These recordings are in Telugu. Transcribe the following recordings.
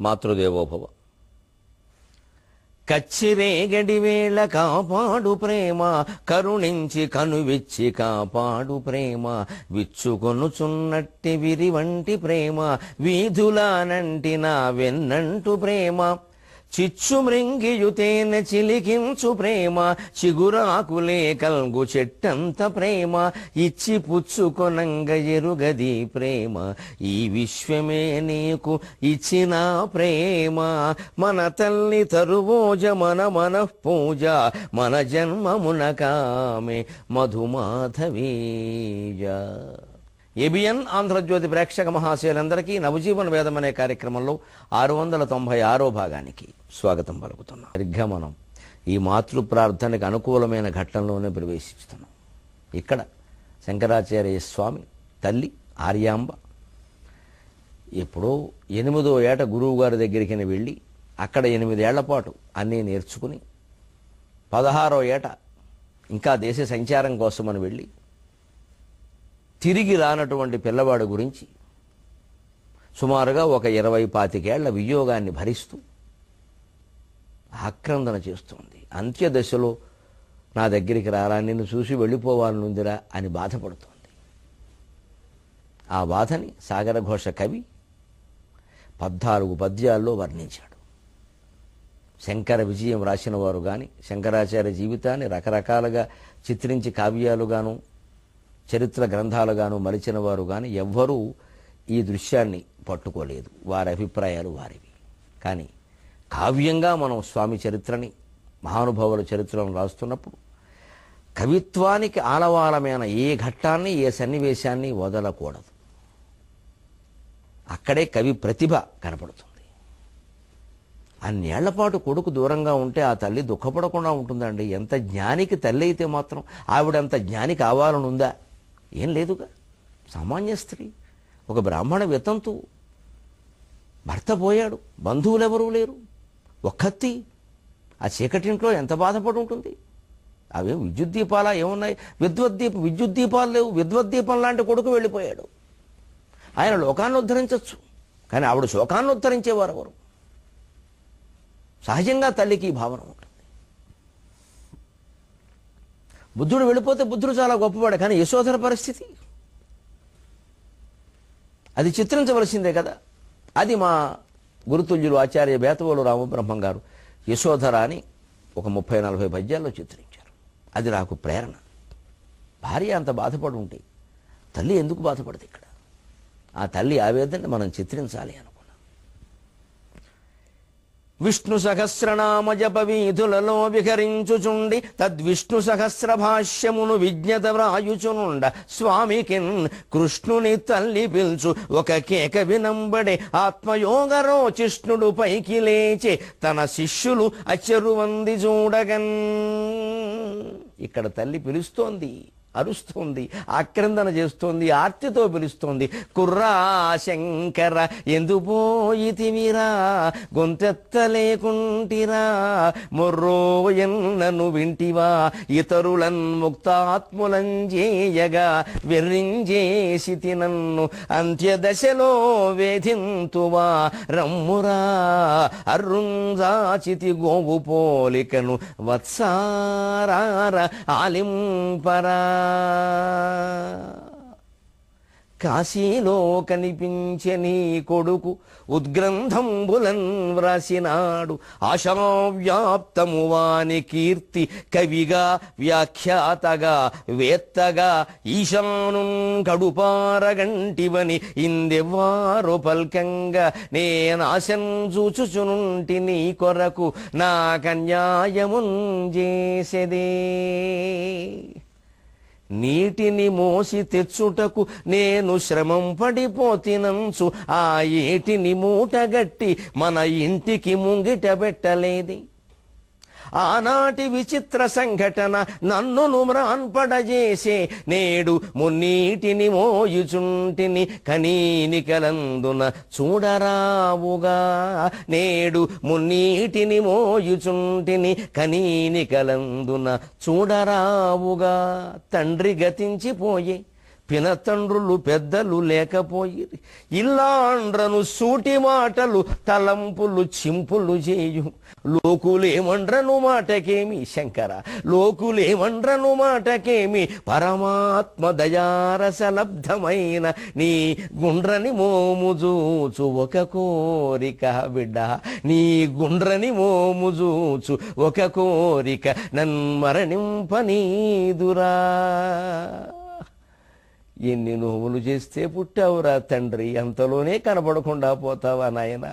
మాతృదేవోభవ. కచ్చిరేగడి వేళ కాపాడు ప్రేమ, కరుణించి కనువిచ్చి కాపాడు ప్రేమ, విచ్చుకొనుచున్నట్టి విరి వంటి ప్రేమ, వీధులానంటిన వెన్నంటు ప్రేమ, చిచ్చు మృంగియుతేన చిలికించు ప్రేమ, చిగురాకులే కల్గు చెట్టంత ప్రేమ, ఇచ్చి పుచ్చుకొనంగ ఎరుగది ప్రేమ, ఈ విశ్వమే నీకు ఇచ్చిన ప్రేమ, మన తల్లి తరువోజ మన మనఃపూజ, మన జన్మమునకామె మధుమాధవీజ. ఏబిఎన్ ఆంధ్రజ్యోతి ప్రేక్షక మహాశయులందరికీ నవజీవన వేదం అనే కార్యక్రమంలో 696వ భాగానికి స్వాగతం పలుకుతున్నాం. సరిగ్గా మనం ఈ మాతృ ప్రార్థనకు అనుకూలమైన ఘట్టంలోనే ప్రవేశిస్తున్నాం. ఇక్కడ శంకరాచార్య స్వామి తల్లి ఆర్యాంబ ఎప్పుడో 8వ ఏట గురువు గారి దగ్గరికి వెళ్ళి అక్కడ 8 ఏళ్ల పాటు అన్నీ నేర్చుకుని 16వ ఏట ఇంకా దేశ సంచారం కోసమని వెళ్ళి తిరిగి రానటువంటి పిల్లవాడి గురించి సుమారుగా ఒక 20-25 ఏళ్ల వియోగాన్ని భరిస్తూ ఆక్రందన చేస్తోంది. అంత్యదశలో నా దగ్గరికి రారా, నిన్ను చూసి వెళ్ళిపోవాలనుందిరా అని బాధపడుతోంది. ఆ బాధని సాగరఘోష కవి 14 పద్యాల్లో వర్ణించాడు. శంకర విజయం రాసిన వారు కానీ శంకరాచార్య జీవితాన్ని రకరకాలుగా చిత్రించి కావ్యాలుగాను చరిత్ర గ్రంథాలుగాను మలిచిన వారు కానీ ఎవ్వరూ ఈ దృశ్యాన్ని పట్టుకోలేదు. వారి అభిప్రాయాలు వారివి. కానీ కావ్యంగా మనం స్వామి చరిత్రని మహానుభావుల చరిత్రను రాస్తున్నప్పుడు కవిత్వానికి ఆలవాలమైన ఏ ఘట్టాన్ని ఏ సన్నివేశాన్ని వదలకూడదు. అక్కడే కవి ప్రతిభ కనపడుతుంది. అన్నేళ్లపాటు కొడుకు దూరంగా ఉంటే ఆ తల్లి దుఃఖపడకుండా ఉంటుందండి. ఎంత జ్ఞానికి తల్లి అయితే మాత్రం ఆవిడంత జ్ఞాని కావాలనుందా? ఏం లేదుగా. సామాన్య స్త్రీ, ఒక బ్రాహ్మణ వితంతు, భర్త పోయాడు, బంధువులెవరూ లేరు, ఒక్కత్తి. ఆ చీకటింట్లో ఎంత బాధపడి ఉంటుంది. అవేం విద్యుత్ దీపాలా ఏమున్నాయి? విద్యుత్ దీపాలు లేవు. విద్వద్దీపం లాంటి కొడుకు వెళ్ళిపోయాడు. ఆయన లోకాన్ని ఉద్ధరించవచ్చు, కానీ ఆవిడ శోకాన్ని ఉద్ధరించేవారు ఎవరు? సహజంగా తల్లికి ఈ భావన ఉంటుంది. బుద్ధుడు వెళ్ళిపోతే బుద్ధుడు చాలా గొప్పవాడు, కానీ యశోధర పరిస్థితి అది చిత్రించవలసిందే కదా. అది మా గురుతుల్యులు ఆచార్య బేతవోలు రామబ్రహ్మం గారు యశోధర అని ఒక 30-40 పద్యాల్లో చిత్రించారు. అది నాకు ప్రేరణ. భార్య అంత బాధపడి ఉంటే తల్లి ఎందుకు బాధపడదు? ఇక్కడ ఆ తల్లి ఆవేదనని మనం చిత్రించాలి అనుకున్నాం. విష్ణు సహస్రనామ జప వీధులలో విహరించుచుండి తద్విష్ణు సహస్ర భాష్యమును విజ్ఞత వ్రాయుచునుండ స్వామికిన్ కృష్ణుని తల్లి పిల్చు ఒక కేక వినంబడే ఆత్మయోగ రోచిష్ణుడు పైకి లేచే తన శిష్యులు అచ్చరువంది చూడగన్. ఇక్కడ తల్లి పిలుస్తోంది, అరుస్తోంది, ఆక్రందన చేస్తోంది, ఆర్తితో పిలుస్తోంది. కుర్రా శంకర ఎందుపోయితివిరా, గొంతెత్తలేకుంటిరా, మొర్రోయన్నను వింటివా, ఇతరులన్ ముక్తాత్ములంజేయగా వెర్రింజేసితి నన్ను అంత్యదశలో వేధింతువా, రమ్మురా అర్రుంజాచితి గోవు పోలికను వత్సారార ఆలింపరా. కాశీలో కనిపించే నీ కొడుకు ఉద్గ్రంథంబులన్ వ్రాసినాడు, ఆశావ్యాప్తము వాని కీర్తి కవిగా వ్యాఖ్యాతగా వేత్తగా ఈశాను కడుపారగంటివని ఇందెవ్వారు పల్కంగా నేనాశం చూచుచునుంటి నీ కొరకు నా కన్యాయమున్ చేసెదే. నీటిని మోసి తెచ్చుటకు నేను శ్రమం పడిపోతినంచు ఆ ఏటిని మూటగట్టి మన ఇంటికి ముంగిట పెట్టలేది. ఆనాటి విచిత్ర సంఘటన నన్ను మ్రాన్పడజేసే నేడు మున్నీటిని మోయుచుంటిని కనీనికలందున చూడరావుగా. నేడు మున్నీటిని మోయుచుంటిని కనీనికలందున చూడరావుగా. తండ్రి గతించిపోయే, పినతండ్రులు పెద్దలు లేకపోయిరి, ఇల్లాండ్రను సూటి మాటలు తలంపులు చింపులు చేయు. లోకులేమండ్రను మాటకేమి శంకర, లోకులేమండ్రను మాటకేమి పరమాత్మ దయారసలబ్ధమైన నీ గుండ్రని మోము జూచు ఒక కోరిక బిడ్డ, నీ గుండ్రని మోము జూచు ఒక కోరిక నన్మరణింపనీదురా. ఎన్ని నోవులు చేస్తే పుట్టావురా తండ్రి, అంతలోనే కనపడకుండా పోతావా నాయన.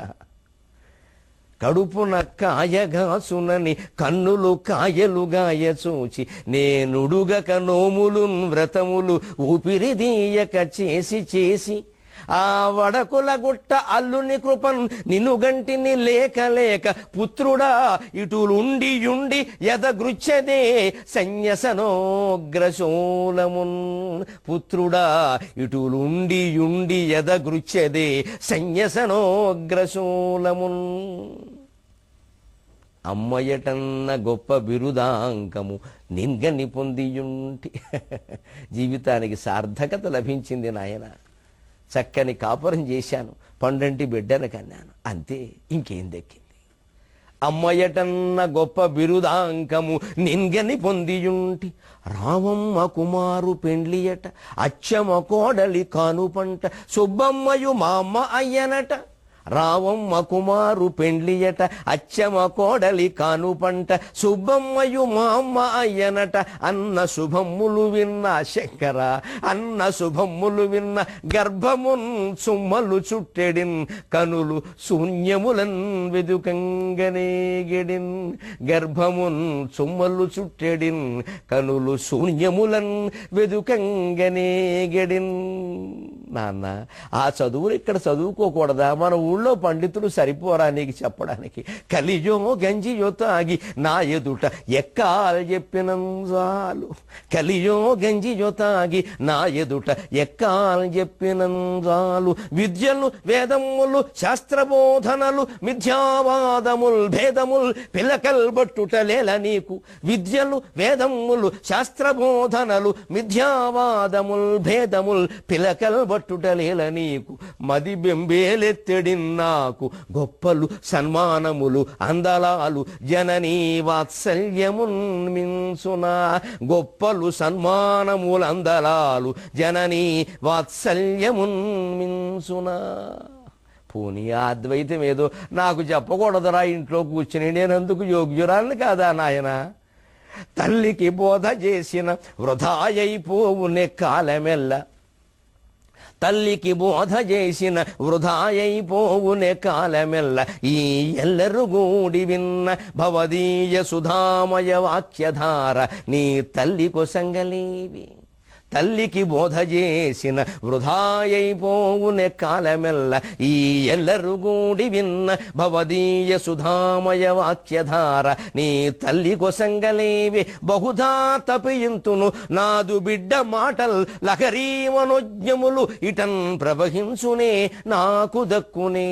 కడుపున కాయగాసునని కన్నులు కాయలుగాయ చూచి, నేనుడుగక నోములు వ్రతములు ఊపిరిదీయక చేసి చేసి, ఆ వడకుల గుట్ట అల్లుని కృపన్ నిన్ను గంటిని లేక లేక, పుత్రుడా ఇటులుండి యుండి ఎదగృచ్చదే సన్యసనోగ్రశూలమున్. పుత్రుడా ఇటులుండి యుండి ఎదగృచ్చదే సన్యసనోగ్రశూలమున్. అమ్మయటన్న గొప్ప బిరుదాంకము నిన్గని పొందియుంటి. జీవితానికి సార్థకత లభించింది నాయన. చక్కని కాపురం చేశాను, పండంటి బిడ్డను కన్నాను, అంతే, ఇంకేం దక్కింది. అమ్మయటన్న గొప్ప బిరుదాంకము నిన్గని పొందియుంటి. రామమ్మ కుమారు పెండ్లియట, అచ్చమ్మ కోడలి కానుపంట, సుబ్బమ్మయు మా అమ్మ అయ్యనట. రావమ్మ కుమారు పెండ్లియట, అచ్చమ్మ కోడలి కానుపంట, సుబ్బమ్మయు మా అమ్మ అయ్యనట. అన్న శుభమ్ములు విన్న శంకర, అన్న శుభమ్ములు విన్న గర్భమున్ సుమ్మలు చుట్టెడిన్, కనులు శూన్యములన్ వెదుకంగనేగెడిన్. గర్భమున్ సుమ్మలు చుట్టెడిన్, కనులు శూన్యములన్ వెదుకంగనేగెడిన్. నాన్న, ఆ చదువులు ఇక్కడ చదువుకోకూడదా? మన ఊళ్ళో పండితులు సరిపోరా నీకు చెప్పడానికి? కలియో గంజియో తాగి నా ఎదుట ఎక్కాలు చెప్పినంజాలు, కలియో గంజియో తాగి నా ఎదుట ఎక్కాలు చెప్పినంజాలు. విద్యలు వేదములు శాస్త్రబోధనలు మిథ్యావాదముల్ భేదముల్ పిలకల్ బట్టుటలేల నీకు. విద్యలు వేదములు శాస్త్రబోధనలు మిథ్యావాదముల్ భేదముల్ పిలకల్ బట్టుటలేల నీకు. మది బెంబేలెత్తెడిన్ నాకు గొప్పలు సన్మానములు అందలాలు జననీ వాత్సల్యమున్ మించునా. గొప్పలు సన్మానములు అందలాలు జననీ వాత్సల్యమున్ మించునా. పోనీ అద్వైతం ఏదో నాకు చెప్పకూడదురా ఇంట్లో కూర్చుని, నేనందుకు యోగ్యురాలను కాదా నాయన? తల్లికి బోధ చేసిన వృధాయైపోవునే కాలమెల్ల, తల్లికి బోధ చేసిన వృధాయైపోవునే కాలమెల్ల. ఈ ఎల్లరు గూడి విన్న భవదీయ సుధామయ వాక్యధార నీ తల్లి కొసంగలేవి. తల్లికి బోధ చేసిన వృధాయైపోవునే కాలమెల్ల. ఈ ఎల్లరు గూడి విన్న భవదీయ సుధామయ వాక్యధార నీ తల్లి కొసంగలేవి. బహుధా తపియింతును నాదు బిడ్డ మాటల్ లహరీ మనోజ్ఞములు ఇటన్ ప్రవహించునే నాకు దక్కునే,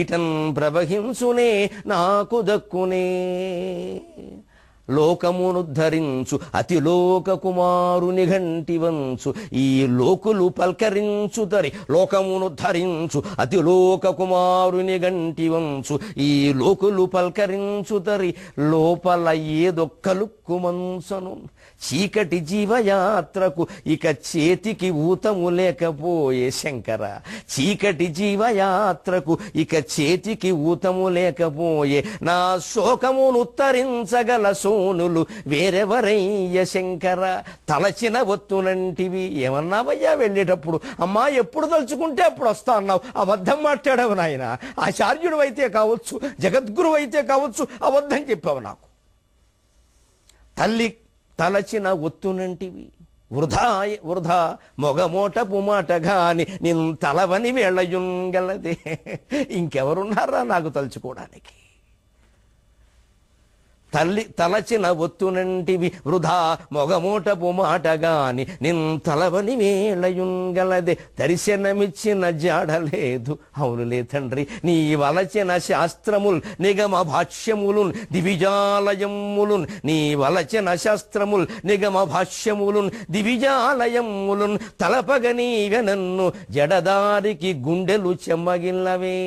ఇటన్ ప్రవహించునే నాకు దక్కునే. లోకమునుద్ధరించు అతిలోక కుమారుని గంటి వంచు, ఈ లోకులు పల్కరించు తరి. లోకమునుద్ధరించు అతిలోక కుమారుని గంటి వంచు, ఈ లోకులు పల్కరించు తరి. లోపల ఏదొక్కలుక్కు మంచను చీకటి జీవయాత్రకు ఇక చేతికి ఊతము లేకపోయే శంకర. చీకటి జీవయాత్రకు ఇక చేతికి ఊతము లేకపోయే. నా శోకమును ఉత్తరించగల సోనులు వేరెవరయ్య శంకర. తలచిన ఒత్తునంటివి ఏమన్నావయ్యా వెళ్ళేటప్పుడు? అమ్మా ఎప్పుడు తలుచుకుంటే అప్పుడు వస్తా అన్నావు, అబద్ధం మాట్లాడావు నాయన. ఆచార్యుడు అయితే కావచ్చు, జగద్గురువు అయితే కావచ్చు, అబద్ధం చెప్పావు నాకు. తల్లి తలచిన ఒత్తునంటివి వృధా మొగమోటపు మాట గాని నిన్ తలవని వేళయుంగలదే. ఇంకెవరున్నారా నాకు తలుచుకోవడానికి? తల్లి తలచిన ఒత్తునంటివి వృధా మొగమూటపు మాటగాని నింతలవని వేళయుంగలదే దర్శనమిచ్చిన జాడలేదు. అవునులే తండ్రి, నీ వలచిన శాస్త్రముల్ నిగమ భాష్యములున్ దివిజాలయములున్, నీ వలచిన శాస్త్రముల్ నిగమ భాష్యములున్ దివిజాలయములున్ తలపగనీగ నన్ను జడదారికి గుండెలు చెమ్మగిల్లవే.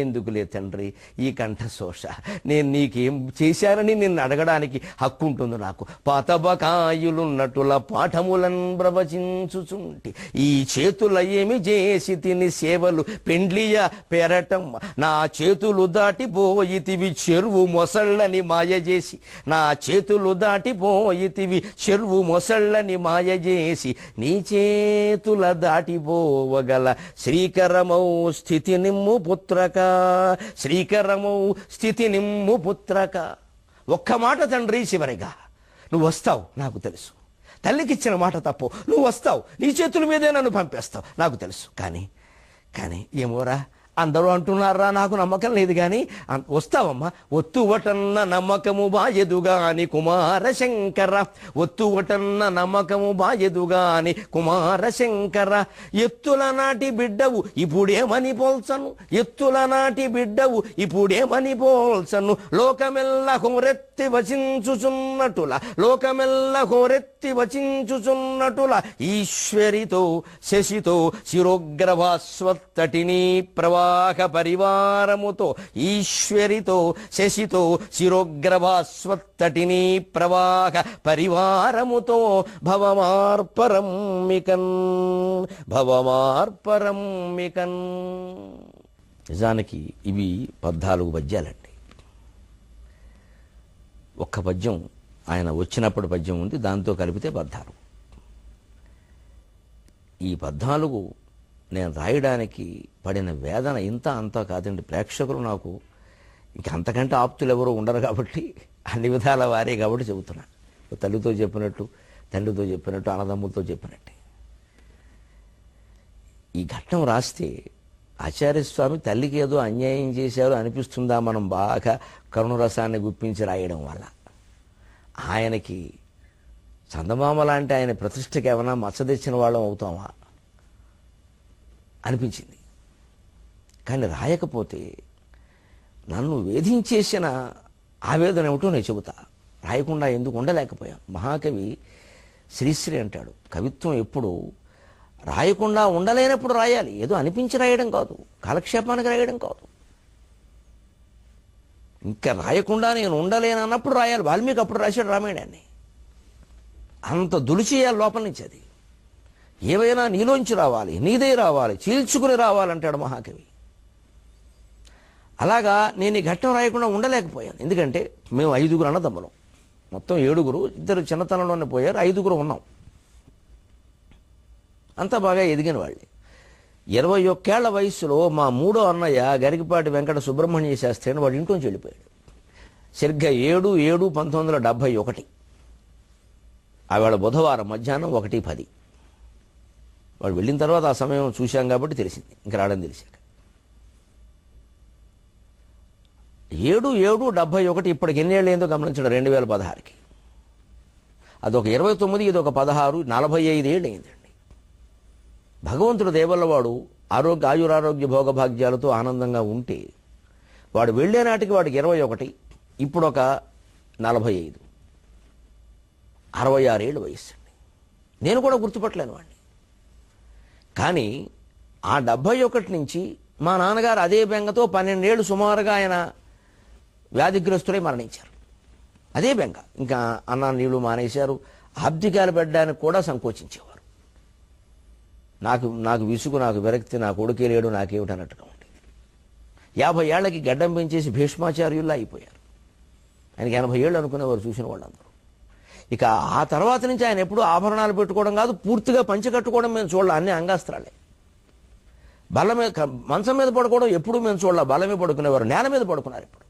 ఎందుకులే తండ్రి ఈ కంఠశోష, నేను నీకేం చేశానని నిన్ను అడగడానికి హక్కు ఉంటుంది నాకు. పాతబకాయులున్నట్టుల పాఠములను ప్రవచించుచుంటి, ఈ చేతుల ఏమి చేసి తిని సేవలు పెండ్లియ పెరటం, నా చేతులు దాటిపోయితివి చెరువు మొసళ్ళని మాయ చేసి, నా చేతులు దాటిపోయితివి చెరువు మొసళ్ళని మాయ చేసి, నీ చేతుల దాటిపోవగల శ్రీకరమౌ స్థితి నిమ్ము పుత్రక, శ్రీకరము స్థితి నిమ్ము పుత్రక. ఒక్క మాట తండ్రి చివరిగా, నువ్వు వస్తావు నాకు తెలుసు. తల్లికిచ్చిన మాట తప్పు, నువ్వు వస్తావు, నీ చేతుల మీదే నన్ను పంపేస్తావు నాకు తెలుసు. కానీ ఏమోరా, అందరూ అంటున్నారా, నాకు నమ్మకం లేదు. కానీ వస్తావమ్మా, ఒత్తువటన్న నమ్మకము బాయెదుగాని కుమార శంకర, ఒత్తువటన్న నమ్మకము బాయెదుగాని కుమార శంకర. ఎత్తుల నాటి బిడ్డవు ఇప్పుడేమని పోల్చను, ఎత్తుల నాటి బిడ్డవు ఇప్పుడేమని పోల్చను. లోకమెల్ల హోరెత్తి వచించుచున్నటుల, లోకమెల్ల హోరెత్తి వచించుచున్నటుల, ఈశ్వరితో శశితో శిరోగ్రభాస్వత్తటిని ప్రవా పరివారముతో, ఈశ్వరితో శశితో శిరోగ్రభాస్వత్తటిని ప్రవాహ పరివారముతో భవమార్పరమ్మికన్, భవమార్పరమ్మికన్. నిజానికి ఇవి 14 పద్యాలండి. ఒక్క పద్యం ఆయన వచ్చినప్పుడు పద్యం ఉంది, దాంతో కలిపితే 14. ఈ 14 నేను రాయడానికి పడిన వేదన ఇంత అంతా కాదండి. ప్రేక్షకులు నాకు ఇంక అంతకంటే ఆప్తులు ఎవరు ఉండరు కాబట్టి, అన్ని విధాల వారే కాబట్టి చెబుతున్నా. తల్లితో చెప్పినట్టు, తండ్రితో చెప్పినట్టు, అన్నదమ్ములతో చెప్పినట్టే. ఈ ఘట్టం రాస్తే ఆచార్యస్వామి తల్లికి ఏదో అన్యాయం చేశారు అనిపిస్తుందా మనం బాగా కరుణరసాన్ని గుప్పించి రాయడం వల్ల. ఆయనకి చందమామ లాంటి ఆయన ప్రతిష్టకి ఏమైనా మచ్చ తెచ్చిన వాళ్ళం అవుతామా అనిపించింది. కానీ రాయకపోతే నన్ను వేధించేసిన ఆవేదన ఏమిటో నేను చెబుతా. రాయకుండా ఎందుకు ఉండలేకపోయాను. మహాకవి శ్రీశ్రీ అంటాడు, కవిత్వం ఎప్పుడు రాయకుండా ఉండలేనప్పుడు రాయాలి. ఏదో అనిపించి రాయడం కాదు, కాలక్షేపానికి రాయడం కాదు. ఇంకా రాయకుండా నేను ఉండలేనన్నప్పుడు రాయాలి. వాల్మీకి అప్పుడు రాశాడు రామాయణాన్ని. అంత దులిచేయాలి లోపల నుంచి. అది ఏవైనా నీలోంచి రావాలి, నీదే రావాలి, చీల్చుకుని రావాలంటాడు మహాకవి. అలాగా నేను ఈ ఘట్టం రాయకుండా ఉండలేకపోయాను. ఎందుకంటే మేము 5 అన్నదమ్ములం, మొత్తం 7, 2 చిన్నతనంలోనే పోయారు, 5 ఉన్నాం. అంతా బాగా ఎదిగిన వాళ్ళే. 21 ఏళ్ల వయసులో మా 3వ అన్నయ్య గరికపాటి వెంకట సుబ్రహ్మణ్య శాస్త్రి అని వాడి ఇంట్లోంచి వెళ్ళిపోయాడు. సరిగ్గా 7/7/1971. ఆవేళ బుధవారం మధ్యాహ్నం 1:10. వాడు వెళ్ళిన తర్వాత ఆ సమయం చూశాం కాబట్టి తెలిసింది, ఇంకా రావడం తెలిసాక. 7/7/71 ఇప్పటికి ఎన్నేళ్ళు ఏందో గమనించడం. 2016కి అదొక 29, ఇదొక 16, 45 ఏళ్ళు అయిందండి. భగవంతుడు దేవల్లవాడు ఆయురారోగ్య భోగభాగ్యాలతో ఆనందంగా ఉంటే వాడు వెళ్ళే నాటికి వాడికి 21, ఇప్పుడు ఒక 45, 66 ఏళ్ళు వయస్సు అండి. నేను కూడా గుర్తుపట్టలేను వాడిని. కానీ ఆ 71 నుంచి మా నాన్నగారు అదే బెంగతో 12 ఏళ్ళు సుమారుగా ఆయన వ్యాధిగ్రస్తులై మరణించారు. అదే బెంగ. ఇంకా అన్న నీళ్లు మానేశారు, ఆబ్దికాలు పెట్టడానికి కూడా సంకోచించేవారు. నాకు విసుగు, నాకు విరక్తి, నా కొడుకే లేడు, నాకేమిటి అన్నట్టుగా ఉండేది. 50 ఏళ్లకి గడ్డం పెంచేసి భీష్మాచార్యుల్లా అయిపోయారు. ఆయనకి 80 ఏళ్ళు అనుకునేవారు చూసిన వాళ్ళందరూ. ఇక ఆ తర్వాత నుంచి ఆయన ఎప్పుడూ ఆభరణాలు పెట్టుకోవడం కాదు, పూర్తిగా పంచె కట్టుకోవడం మేము చూడాలి. అన్ని అంగాస్త్రాలే. బల్ల మీద, మంచం మీద పడుకోవడం ఎప్పుడు మేము చూడాలి. బల్ల మీద పడుకునేవారు, నేల మీద పడుకున్నారు. ఇప్పుడు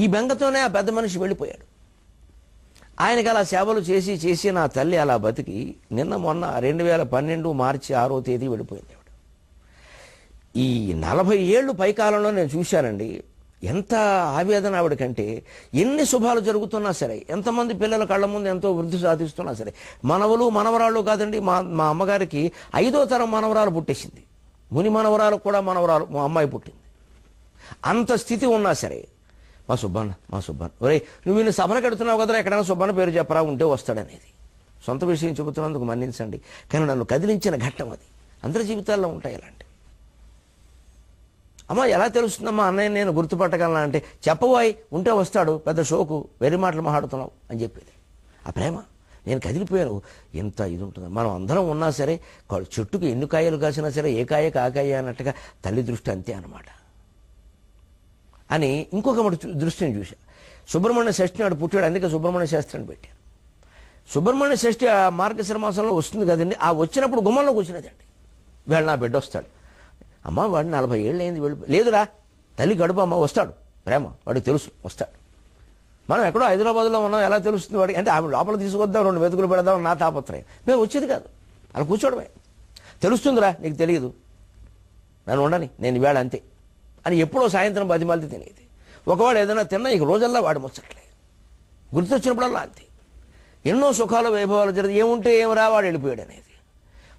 ఈ బెంగతోనే ఆ పెద్ద మనిషి వెళ్ళిపోయాడు. ఆయనకి అలా సేవలు చేసి చేసి నా తల్లి అలా బతికి మొన్న 2012 మార్చి 6వ తేదీ వెళ్ళిపోయింది. ఈ 40 ఏళ్ళు పైకాలంలో నేను చూశానండి. ఎంత ఆవేదన ఆవిడకంటే, ఎన్ని శుభాలు జరుగుతున్నా సరే, ఎంతమంది పిల్లల కళ్ళ ముందు ఎంతో వృద్ధి సాధిస్తున్నా సరే, మనవలు మనవరాళ్ళు కాదండి, మా అమ్మగారికి 5వ తరం మనవరాలు పుట్టేసింది. ముని మనవరాలు కూడా మనవరాలు మా అమ్మాయి పుట్టింది. అంత స్థితి ఉన్నా సరే, మా సుబ్బన్న ఒరే నువ్వు ఈయన సభను కడుతున్నావు కదరా, ఎక్కడైనా సుబ్బన్న పేరు చెప్పరా, ఉంటే వస్తాడనేది. సొంత విషయం చెబుతున్నందుకు మన్నించండి, కానీ నన్ను కదిలించిన ఘట్టం అది. అందరి జీవితాల్లో ఉంటాయి ఇలాంటి. అమ్మ ఎలా తెలుస్తుందమ్మా అన్నయ్య నేను గుర్తుపట్టగలనా అంటే, చెప్పబోయ్ ఉంటే వస్తాడు, పెద్ద షోకు వెర్రి మాటలు మాట్లాడుతున్నావు అని చెప్పేది. ఆ ప్రేమ. నేను కదిలిపోయాను. ఎంత ఇది ఉంటుంది. మనం అందరం ఉన్నా సరే, చెట్టుకు ఎన్ని కాయలు కాసినా సరే ఏ కాయకు ఆ కాయ అన్నట్టుగా తల్లి దృష్టి అంతే అన్నమాట అని ఇంకొక దృష్టిని చూశా. సుబ్రహ్మణ్య షష్ఠి నాడు పుట్టాడు, అందుకే సుబ్రహ్మణ్య శాస్త్రి అని పెట్టారు. సుబ్రహ్మణ్య షష్ఠి ఆ మార్గశిర మాసంలో వస్తుంది కదండి. ఆ వచ్చినప్పుడు గుమ్మంలో కూర్చున్నదండి. వీళ్ళ నా బిడ్డ వస్తాడు. అమ్మ వాడు 40 ఏళ్ళు అయింది, లేదురా తల్లి గడుపు అమ్మ వస్తాడు, ప్రేమ వాడికి తెలుసు వస్తాడు. మనం ఎక్కడో హైదరాబాద్లో ఉన్నాం, ఎలా తెలుస్తుంది వాడికి అంటే, ఆమె లోపల తీసుకొద్దాం 2 మెతుకులు పెడదాం నా తాపత్రయం. మేము వచ్చేది కాదు, అలా కూర్చోడమే. తెలుస్తుందిరా నీకు తెలియదు, నన్ను ఉండని, నేను వేళ అంతే అని ఎప్పుడో సాయంత్రం 10 మంది తినేది. ఒకవాడు ఏదైనా తిన్నా ఇక రోజల్లా వాడు ముచ్చట్లే, గుర్తొచ్చినప్పుడల్లా అంతే. ఎన్నో సుఖాలు వైభవాలు జరిగి ఏముంటే ఏమరా వాడు వెళ్ళిపోయాడు అనేది.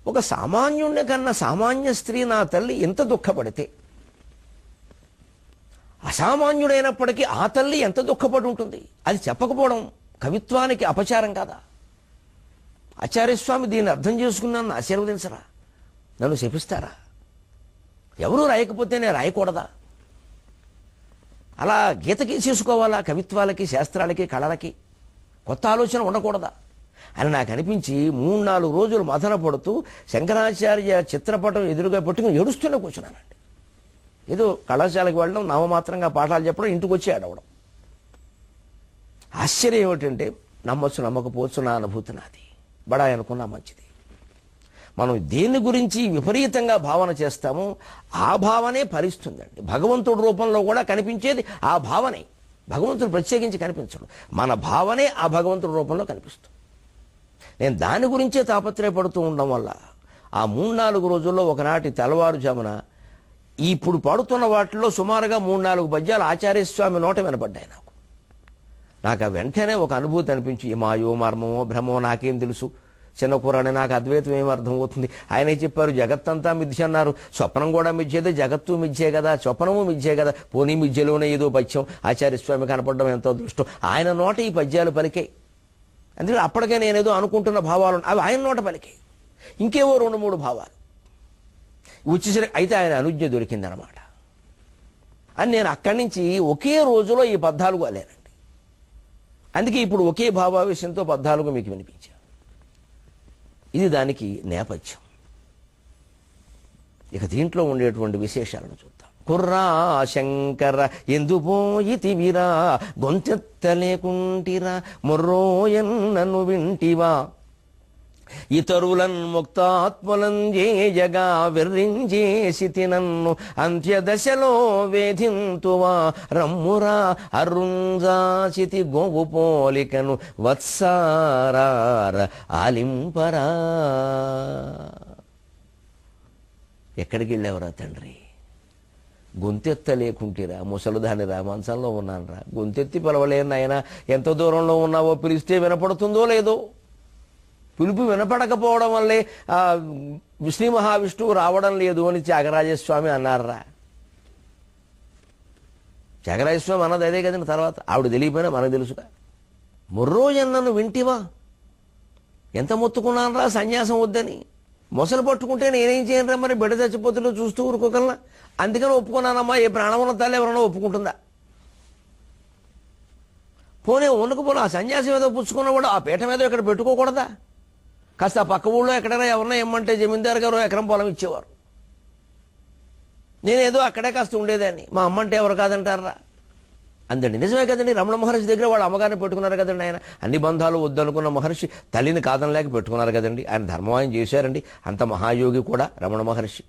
ఒక సామాన్యుడి కన్నా సామాన్య స్త్రీ నా తల్లి ఎంత దుఃఖపడితే, అసామాన్యుడైనప్పటికీ ఆ తల్లి ఎంత దుఃఖపడి ఉంటుంది. అది చెప్పకపోవడం కవిత్వానికి అపచారం కాదా? ఆచార్యస్వామి దీన్ని అర్థం చేసుకుని నన్ను ఆశీర్వదించరా, నన్ను శపిస్తారా? ఎవరూ రాయకపోతే నేను రాయకూడదా? అలా గీతకి చేసుకోవాలా? కవిత్వాలకి, శాస్త్రాలకి, కళలకి కొత్త ఆలోచన ఉండకూడదా అని నాకు అనిపించి 3-4 రోజులు మదన పడుతూ శంకరాచార్య చిత్రపటం ఎదురుగా పెట్టుకుని ఏడుస్తూనే కూర్చున్నానండి. ఏదో కళాశాలకు వెళ్ళడం, నామమాత్రంగా పాఠాలు చెప్పడం, ఇంటికి వచ్చి ఆడవడం. ఆశ్చర్యం ఏమిటంటే, నమ్మొచ్చు నమ్మకపోవచ్చు, నా అనుభూతి నాది. బడాయి అనుకున్నా మంచిది. మనం దేని గురించి విపరీతంగా భావన చేస్తామో ఆ భావనే ఫలిస్తుందండి. భగవంతుడి రూపంలో కూడా కనిపించేది ఆ భావనే. భగవంతుడు ప్రత్యేకించి కనిపించడు, మన భావనే ఆ భగవంతుడి రూపంలో కనిపిస్తుంది. నేను దాని గురించే తాపత్రయపడుతూ ఉండడం వల్ల ఆ 3-4 రోజుల్లో ఒకనాటి తెల్లవారుజామున ఇప్పుడు పాడుతున్న వాటిల్లో సుమారుగా 3-4 పద్యాలు ఆచార్యస్వామి నోట వినపడ్డాయి. నాకు ఆ వెంటనే ఒక అనుభూతి అనిపించి, మాయో మర్మమో భ్రమో నాకేం తెలుసు, చిన్న కూరని నాకు అద్వైతం ఏం అర్థమవుతుంది. ఆయనే చెప్పారు జగత్తంతా మిథ్య అన్నారు. స్వప్నం కూడా మిథ్యేదే, జగత్తు మిథ్యే కదా, స్వప్నము మిథ్యే కదా. పోనీ మిథ్యలోనే ఏదో పద్యం ఆచార్యస్వామి కనపడడం ఎంతో దృష్టం. ఆయన నోట ఈ పద్యాలు పలికే. అందుకే అప్పటికే నేనేదో అనుకుంటున్న భావాలు అవి ఆయన నోట పలికే. ఇంకేవో 2-3 భావాలు వచ్చేసరికి అయితే ఆయన అనుజ్ఞ దొరికిందనమాట అని నేను అక్కడి నుంచి ఒకే రోజులో ఈ 14 అలేనండి. అందుకే ఇప్పుడు ఒకే భావావేశంతో 14 మీకు వినిపించాను. ఇది దానికి నేపథ్యం. ఇక దీంట్లో ఉండేటువంటి విశేషాలను చూద్దాం. కుర్రా శంకర ఎందుపోయితివిరా, గొంతెత్తలేకుంటిరా, మొర్రోయన్నను వింటివా, ఇతరులన్ ముక్తాత్మలం జేయగా వెర్రించేసి నన్ను అంత్యదశలో వేధింతువా, రమ్మురా అరుంజాసితి గోవు పోలికను వత్సారార ఆలింపరా. ఎక్కడికి వెళ్ళావురా తండ్రి? గొంతెత్తలేకుంటిరా, ముసలిదాని రా, మంచంలో ఉన్నానురా, గొంతెత్తి పిలవలేను నాయన. ఎంత దూరంలో ఉన్నావో పిలిస్తే వినపడుతుందో లేదో. పిలుపు వినపడకపోవడం వల్లే శ్రీ మహావిష్ణువు రావడం లేదు అని త్యాగరాజస్వామి అన్నారా. త్యాగరాజస్వామి అన్నది అదే కదండి. తర్వాత ఆవిడ తెలియపోయినా మనకు తెలుసుగా. మొర్రోజన్నను వింటివా, ఎంత మొత్తుకున్నానరా సన్యాసం వద్దని. మొసలు పట్టుకుంటే నేనేం చేయనురా, మరి బిడ్డ చచ్చిపోతుందో చూస్తూ ఊరుకోగలనా? అందుకని ఒప్పుకున్నానమ్మా. ఏ ప్రాణం ఉన్న తల్లి ఎవరన్నా ఒప్పుకుంటుందా? పోనీ వణుకుపోను. ఆ సన్యాసం ఏదో పుచ్చుకున్నా కూడా ఆ పీఠం ఏదో ఇక్కడ పెట్టుకోకూడదా? కాస్త ఆ పక్క ఊళ్ళో ఎక్కడైనా ఎవరన్నా ఏమంటే జమీందారు గారు ఎకరం పొలం ఇచ్చేవారు. నేనేదో అక్కడే కాస్త ఉండేదాన్ని. మా అమ్మ అంటే ఎవరు కాదంటారా? అందండి. నిజమే కదండి. రమణ మహర్షి దగ్గర వాళ్ళు అమ్మగారిని పెట్టుకున్నారు కదండి. ఆయన అన్ని బంధాలు వద్దనుకున్న మహర్షి తల్లిని కాదనలేక పెట్టుకున్నారు కదండి. ఆయన ధర్మవాయం చేశారండి. అంత మహాయోగి కూడా రమణ మహర్షి.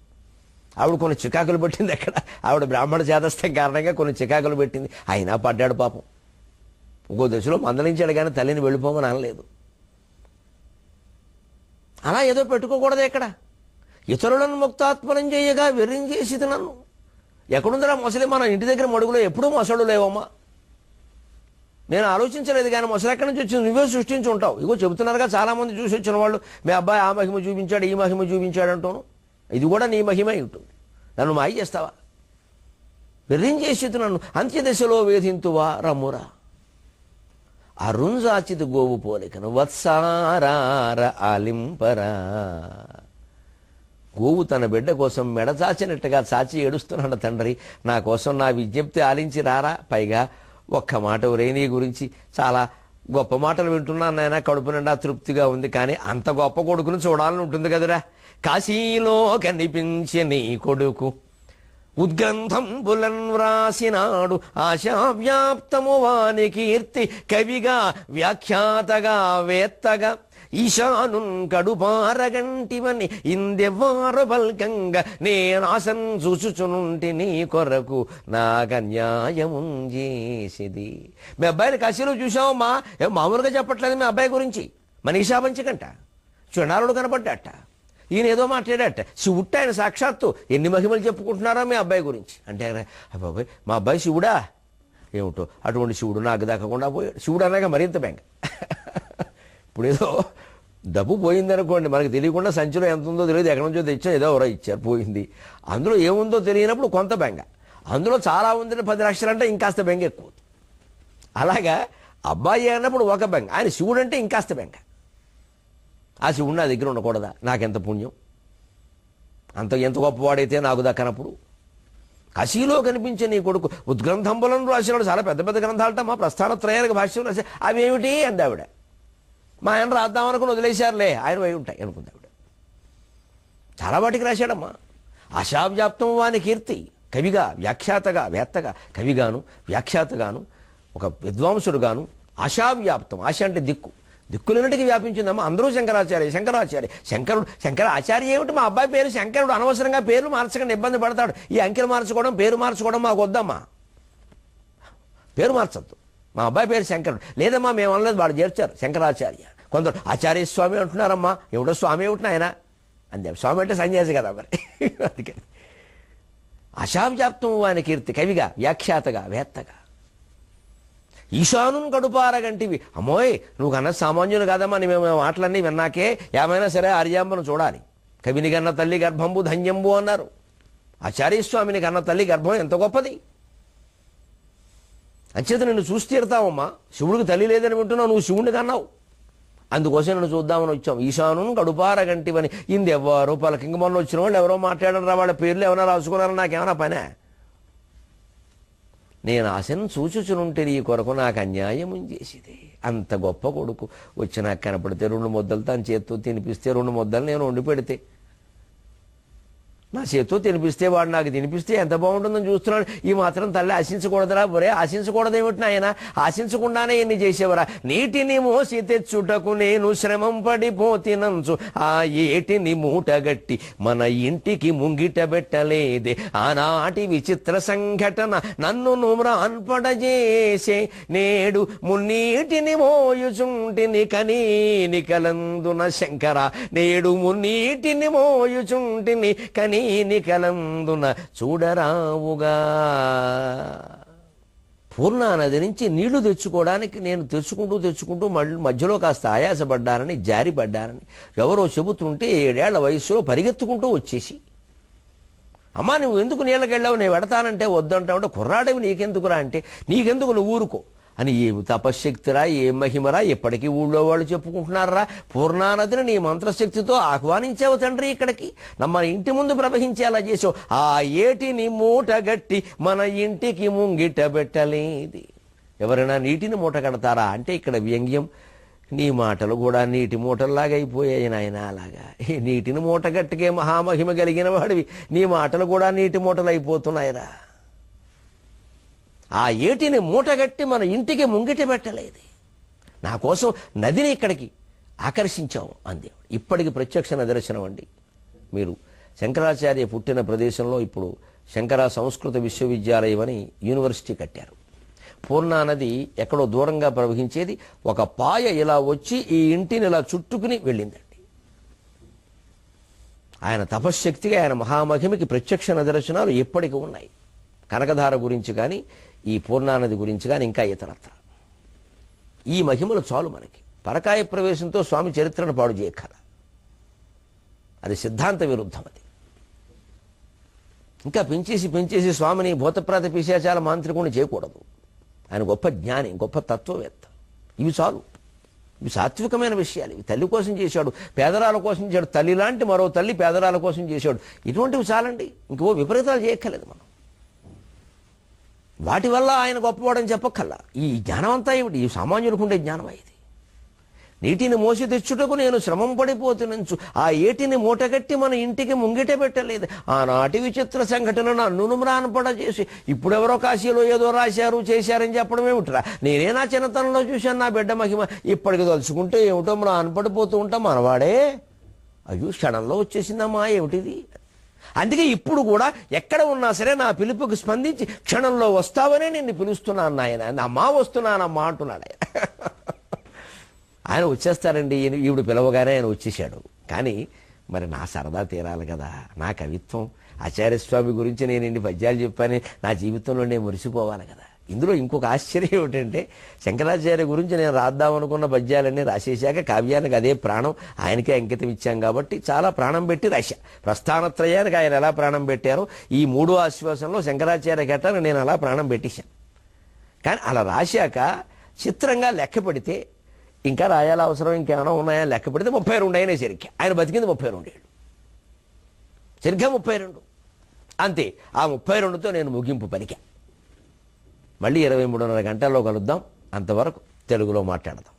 ఆవిడ కొన్ని చికాకులు పెట్టింది. అక్కడ ఆవిడ బ్రాహ్మణ చేదస్థం కారణంగా కొన్ని చికాకులు పెట్టింది. అయినా పడ్డాడు పాపం. ఇంకో దశలో మందలించాడు కానీ తల్లిని వెళ్ళిపోమని అనలేదు. అలా ఏదో పెట్టుకోకూడదు. ఎక్కడ ఇతరులను ముక్తాత్మనం చేయగా వెర్రించేసి నన్ను. ఎక్కడుందిరా మొసలి? మన ఇంటి దగ్గర మడుగులో ఎప్పుడూ మొసళ్ళు లేవమ్మా. నేను ఆలోచించలేదు కానీ మొసలు ఎక్కడి నుంచి వచ్చింది? నువ్వే సృష్టించి ఉంటావు. ఇగో చెబుతున్నారుగా చాలామంది చూసి వచ్చిన వాళ్ళు, మీ అబ్బాయి ఆ మహిమ చూపించాడు, ఈ మహిమ చూపించాడు అంటాను. ఇది కూడా నీ మహిమ ఉంటుంది. నన్ను మాయ చేస్తావా? వెర్రించేసి నన్ను అంత్యదశలో వేధింతువా రమ్మురా. అరుంజాచితు గోవు పోలికను వత్సారార ఆలింపరా. గోవు తన బిడ్డ కోసం మెడచాచినట్టుగా చాచి ఏడుస్తున్నాడు తండ్రి, నా కోసం నా విజ్ఞప్తి ఆలించి రారా. పైగా ఒక్క మాట నీ గురించి చాలా గొప్ప మాటలు వింటున్నాను నాయన, కడుపు నిండా తృప్తిగా ఉంది. కానీ అంత గొప్ప కొడుకును చూడాలని ఉంటుంది కదరా. కాశీలో కనిపించే నీ కొడుకు ఉద్గ్రంథం బులన్ వ్రాసినాడు, ఆశావ్యాప్తము వాని కీర్తి. కవిగా వ్యాఖ్యాతగా వేత్తగా ఈశానున్ కడుపారగంటివని ఇందెవ్వారు బల్కంగా నేనాశం చూచుచునుంటి నీ కొరకు నాకన్యాయము చేసేది. మీ అబ్బాయిని కాశీలో చూసావమ్మా? మామూలుగా చెప్పట్లేదు మీ అబ్బాయి గురించి. మనీషా పంచకంట చుండాలుడు కనపడ్డాట, ఈయన ఏదో మాట్లాడాట. శివుట్ట ఆయన సాక్షాత్తు. ఎన్ని మహిమలు చెప్పుకుంటున్నారో మీ అబ్బాయి గురించి అంటే, అబ్బాయి మా అబ్బాయి శివుడా ఏమిటో, అటువంటి శివుడు నాకు దక్కకుండా పోయాడు. శివుడు అనగా మరింత బెంగ. ఇప్పుడు ఏదో డబ్బు పోయిందనుకోండి, మనకు తెలియకుండా సంచిలో ఎంత ఉందో తెలియదు, ఎక్కడి నుంచో తెచ్చా, ఏదో ఎవరో ఇచ్చారు, పోయింది. అందులో ఏముందో తెలియనప్పుడు కొంత బెంగ, అందులో చాలా ఉందని 10 లక్షలు అంటే ఇంకాస్త బెంగ ఎక్కువ. అలాగా అబ్బాయి అన్నప్పుడు ఒక బెంగ, ఆయన శివుడు అంటే ఇంకాస్త బెంగ. ఆ శివుడు నా దగ్గర ఉండకూడదా? నాకెంత పుణ్యం, ఎంత గొప్పవాడైతే నాకు దక్కనప్పుడు. కాశీలో కనిపించే నీ కొడుకు ఉద్గ్రంథంబులను రాసినాడు. చాలా పెద్ద పెద్ద గ్రంథాలట, మా ప్రస్థానత్రయానికి భాష్యం రాసి. అవేమిటి అంది ఆవిడ. మా ఆయన రాద్దామనుకుని వదిలేశారులే, ఆయన అయి ఉంటాయి అనుకుంది ఆవిడ. చాలా వాటికి రాశాడమ్మా. ఆశావ్యాప్తం వాని కీర్తి. కవిగా వ్యాఖ్యాతగా వేత్తగా, కవిగాను వ్యాఖ్యాతగాను ఒక విద్వాంసుడుగాను. ఆశావ్యాప్తం, ఆశ అంటే దిక్కు, దిక్కులన్నిటికీ వ్యాపించిందమ్మా. అందరూ శంకరాచార్య. శంకరాచార్య ఏమిటి? మా అబ్బాయి పేరు శంకరుడు. అనవసరంగా పేర్లు మార్చకుండా ఇబ్బంది పడతాడు. ఈ అంకెలు మార్చుకోవడం, పేరు మార్చుకోవడం మాకు వద్దమ్మా. పేరు మార్చద్దు. మా అబ్బాయి పేరు శంకరుడు. లేదమ్మా మేము అనలేదు, వాడు చేర్చారు శంకరాచార్య. కొందరు ఆచార్య స్వామి అంటున్నారమ్మా. ఎవడో స్వామి ఏమిటి ఆయన అంతే. స్వామి అంటే సన్యాసి కదా మరి. అందుకని ఆశావ్యాప్తం వాని కీర్తి. కవిగా వ్యాఖ్యాతగా వేత్తగా ఈశానున్ కడుపారగంటివి. అమ్మోయ్ నువ్వు కన్నా సామాన్యులు కాదమ్మా. మేము మాటలన్నీ విన్నాకే ఏమైనా సరే ఆర్యాంబను చూడాలి. కవిని కన్న తల్లి గర్భంబు ధన్యంబు అన్నారు. ఆచార్యస్వామిని కన్న తల్లి గర్భం ఎంత గొప్పది. అంచేత నిన్ను చూసి తీరుతావమ్మా. శివుడికి తల్లి లేదని వింటున్నావు, నువ్వు శివుడిని కన్నావు. అందుకోసం నన్ను చూద్దామని వచ్చాం. ఈశానున్ కడుపారగంటివని. ఇందెవ్వరు పలకింగ మొన్న వచ్చిన వాళ్ళు ఎవరో మాట్లాడరా, వాళ్ళ పేర్లు ఏమైనా రాసుకున్నారో నాకేమైనా పనే. నేను ఆశను చూచుచునుంటే నీ కొరకు నాకు అన్యాయం చేసేది. అంత గొప్ప కొడుకు వచ్చి నాకు కనపడితే 2 ముద్దలు తన చేత్తో తినిపిస్తే, 2 ముద్దలు నేను వండి పెడితే, నా చేత్తో తినిపిస్తే, వాడు నాకు తినిపిస్తే ఎంత బాగుంటుందని చూస్తున్నాడు. ఈ మాత్రం తల్లి ఆశించకూడదురా? ఒరే ఆశించకూడదేమిటి నాయన? ఆశించకుండానే ఎన్ని చేసేవరా? నీటిని మోసి తెచ్చుటకు నేను శ్రమం పడిపోతినంచు, ఆ ఏటిని మూటగట్టి మన ఇంటికి ముంగిట పెట్టలేదే. ఆనాటి విచిత్ర సంఘటన నన్ను నుమ్రాన్పడజేసే. నేడు మున్నీటిని మోయుచుంటిని కనీని కలందున శంకర. నేడు మున్నీటిని మోయుచుంటిని కనీ కలందున చూడరావుగా. పూర్ణా నది నుంచి నీళ్లు తెచ్చుకోవడానికి నేను తెచ్చుకుంటూ మధ్యలో కాస్త ఆయాసపడ్డానని, జారిపడ్డానని ఎవరో చెబుతుంటే 7 ఏళ్ల వయసులో పరిగెత్తుకుంటూ వచ్చేసి, అమ్మా నువ్వు ఎందుకు నీళ్ళకి వెళ్ళావు, నేను పెడతానంటే వద్దంటావు. కుర్రాడవి నీకెందుకురా అంటే, నీకెందుకు నువ్వు ఊరుకో అని. ఏ తపశ్శక్తిరా, ఏ మహిమరా, ఎప్పటికీ ఊళ్ళో వాళ్ళు చెప్పుకుంటున్నారా. పూర్ణానదిని నీ మంత్రశక్తితో ఆహ్వానించావు తండ్రి ఇక్కడికి, మన ఇంటి ముందు ప్రవహించేలా చేసావు. ఆ ఏటిని మూటగట్టి మన ఇంటికి ముంగిట పెట్టలేదు. ఎవరైనా నీటిని మూట కడతారా అంటే ఇక్కడ వ్యంగ్యం. నీ మాటలు కూడా నీటి మూటల్లాగా అయిపోయాయి నాయన. అలాగా నీటిని మూటగట్టుకే మహామహిమ కలిగిన వాడివి, నీ మాటలు కూడా నీటి మూటలు అయిపోతున్నాయిరా. ఆ ఏటిని మూటగట్టి మన ఇంటికి ముంగిట పెట్టలేదు. నా కోసం నదిని ఇక్కడికి ఆకర్షించావు అందే. ఇప్పటికి ప్రత్యక్ష నిదర్శనం అండి. మీరు శంకరాచార్య పుట్టిన ప్రదేశంలో ఇప్పుడు శంకర సంస్కృత విశ్వవిద్యాలయం అని యూనివర్సిటీ కట్టారు. పూర్ణా నది ఎక్కడో దూరంగా ప్రవహించేది. ఒక పాయ ఇలా వచ్చి ఈ ఇంటిని ఇలా చుట్టుకుని వెళ్ళిందండి. ఆయన తపశ్శక్తిగా, ఆయన మహామహిమకి ప్రత్యక్ష నిదర్శనాలు ఎప్పటికీ ఉన్నాయి. కనకధార గురించి కానీ ఈ పూర్ణానది గురించి కానీ ఇంకా ఇతరత్ర ఈ మహిమలు చాలు మనకి. పరకాయ ప్రవేశంతో స్వామి చరిత్రను పాడు చేయక్కల, అది సిద్ధాంత విరుద్ధం. అది ఇంకా పెంచేసి స్వామిని భూతప్రాత పిశాచాల మాంత్రికుని చేయకూడదు. ఆయన గొప్ప జ్ఞాని, గొప్ప తత్వవేత్త. ఇవి చాలు. ఇవి సాత్వికమైన విషయాలు. ఇవి తల్లి కోసం చేశాడు, పేదరాల కోసం చేశాడు. తల్లి లాంటి మరో తల్లి పేదరాల కోసం చేశాడు. ఇటువంటివి చాలండి. ఇంకో విపరీతాలు చేయక్కర్లేదు మనం. వాటి వల్ల ఆయన గొప్పవాడని చెప్పక్కల్లా. ఈ జ్ఞానం అంతా ఏమిటి? ఈ సామాన్యుడికి ఉండే జ్ఞానం ఇది. నీటిని మోసి తెచ్చుటకు నేను శ్రమం పడిపోతున్నంచు ఆ ఏటిని మూటగట్టి మన ఇంటికి ముంగిట పెట్టలేదు. ఆనాటి విచిత్ర సంఘటనను అనునుమ్రానపడ చేసి ఇప్పుడెవరో కాశీలో ఏదో రాశారు చేశారని చెప్పడం ఏమిట్రా? నేనే నా చిన్నతనంలో చూశాను నా బిడ్డ మహిమ. ఇప్పటికి తలుచుకుంటే ఏమిటో మనం అనపడిపోతూ ఉంటాం. మనవాడే అయ్యో క్షణంలో వచ్చేసిందమ్మా ఏమిటిది. అందుకే ఇప్పుడు కూడా ఎక్కడ ఉన్నా సరే నా పిలుపుకి స్పందించి క్షణంలో వస్తావనే నిన్ను పిలుస్తున్నాను నాయన, అమ్మా వస్తున్నానమ్మా అంటున్నాడు ఆయన. ఆయన వచ్చేస్తారండి. ఈవిడ పిలవగానే ఆయన వచ్చేసాడు. కానీ మరి నా సరదా తీరాలి కదా, నా కవిత్వం. ఆచార్యస్వామి గురించి నేను ఇన్ని పద్యాలు చెప్పాను, నా జీవితంలో నేను మురిసిపోవాలి కదా. ఇందులో ఇంకొక ఆశ్చర్యం ఏమిటంటే శంకరాచార్య గురించి నేను రాద్దామనుకున్న పద్యాలన్నీ రాసేశాక కావ్యానికి అదే ప్రాణం, ఆయనకే అంకితం ఇచ్చాం కాబట్టి చాలా ప్రాణం పెట్టి రాశా. ప్రస్థానత్రయానికి ఆయన ఎలా ప్రాణం పెట్టారో ఈ మూడో ఆశ్వాసంలో శంకరాచార్య ఘట్టాన్ని నేను అలా ప్రాణం పెట్టేశాను. కానీ అలా రాశాక చిత్రంగా లెక్క పెడితే ఇంకా రాయాల అవసరం ఇంకేమైనా ఉన్నాయా లెక్క పెడితే 32 అయినా సరిగ్గా. ఆయన బతికింది 32 ఏళ్ళు, సరిగ్గా 32. అంతే. ఆ 32తో నేను ముగింపు పలికా. మళ్ళీ 23:30 గంటల్లో కలుద్దాం. అంతవరకు తెలుగులో మాట్లాడదాం.